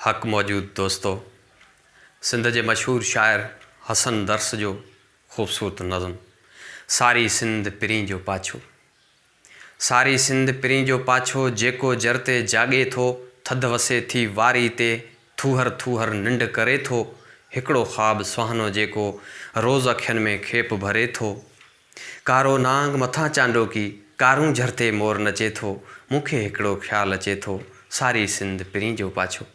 हक़ मौजूद दोस्तों, सिंध के मशहूर शायर हसन दर्स जो ख़ूबसूरत नज़म सारी सिंध पिरी जो पाछो। सारी सिंध पिरी जो पाछो, जेको जरते जागे थो, थध वसे थी वारी ते, थूहर थूहर निंड करे थो, हिकड़ो ख़्वाब सुहानो जेको रोज़ अखियन में खेप भरे थो। कारो नांग मथा चांडो की, कारूं झरते मोर नचे थो, मूंखे हिकड़ो ख़्याल अचे थो, सारी सिंध पिरी जो पाछो।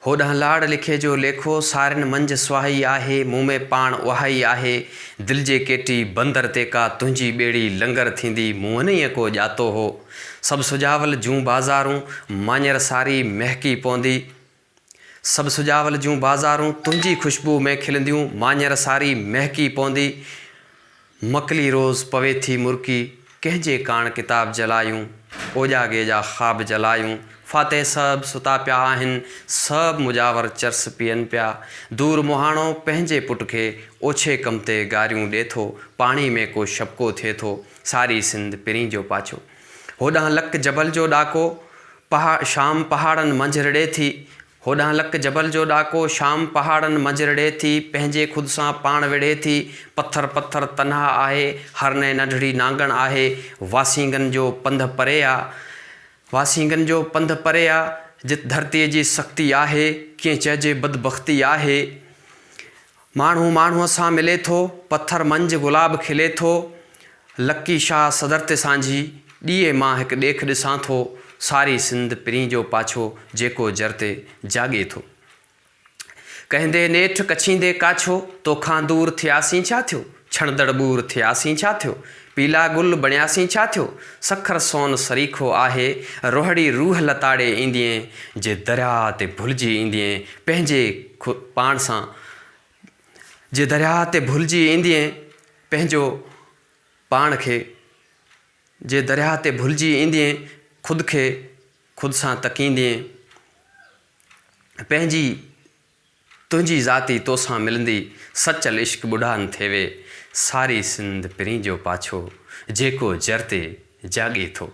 होॾां लाड़ लिखे जो लेखो, सारिन मंझि सुहाई आहे, मुँह में पाण उहाई आहे, दिल जे केटी बंदर ते का तुंहिंजी ॿेड़ी लंगर थींदी, मुंहं न को ॼातो हो। सभु सुजावल जूं बाज़ारूं माञर सारी महकी पवंदी, सभु सुजावल जूं बाज़ारूं तुंहिंजी खुशबू में खिलंदियूं, माञर सारी महकी पवंदी। मकली रोज़ पवे थी मुर्की, कंहिंजे काण किताब जलायूं, ओजागे जा ख़्वाब जलायूं, फाते सभु सुता पिया आहिनि, सभु मुजावर चर्स पीअनि पिया। दूर मुहाणो पंहिंजे पुट खे ओछे कम ते गारियूं ॾिए थो, पाणी में को शपको थिए थो, सारी सिंध पिरी जो पाछो। होॾां लक जबल जो ॾाको शाम पहाड़नि मंझि रिड़े थी, होॾां लक जबल जो ॾाको शाम पहाड़नि मंझि रिड़े थी, पंहिंजे ख़ुदि सां पाण विढ़े थी। पत्थर पत्थर तन्हा आहे, हरने नंढड़ी नांगण आहे, वासींगन जो पंध परे आहे, वासींगन जो पंध परे आहे, जित धरतीअ जी सख़्ती आहे, कीअं चइजे बदबख़्ती आहे। माण्हू माण्हूअ सां मिले थो, पत्थर मंझि गुलाब खिले थो, लकी शाह सदर ते सांझी, ॾीए मां हिकु ॾेख ॾिसां थो, सारी सिंध पिरी जो पाछो, जेको जरते जागे थो। कहंदे नेठ कछींदे काछो, तोखां दूर थियासीं छा थियो, छणदड़ बूर थियासीं छा थियो, पीला गुल बणियासीं छा थियो, सखर सोन सरीखो आहे, रोहड़ी रूह लताड़े ईंदीअं, जे दरिया ते भुलिजी ईंदीअं पंहिंजे पाण सां, जे दरिया ते भुलिजी ईंदीअं पंहिंजो पाण खे, जे दरिया ते भुलिजी ईंदीअं ख़ुदि खे ख़ुदि सां तकींदीअं, पंहिंजी तुंहिंजी ज़ाती तोसां मिलंदी, सचल इश्क ॿुॾा न थिए, सारी सिंध पिरी जो पाछो, जेको जरते जागे थो।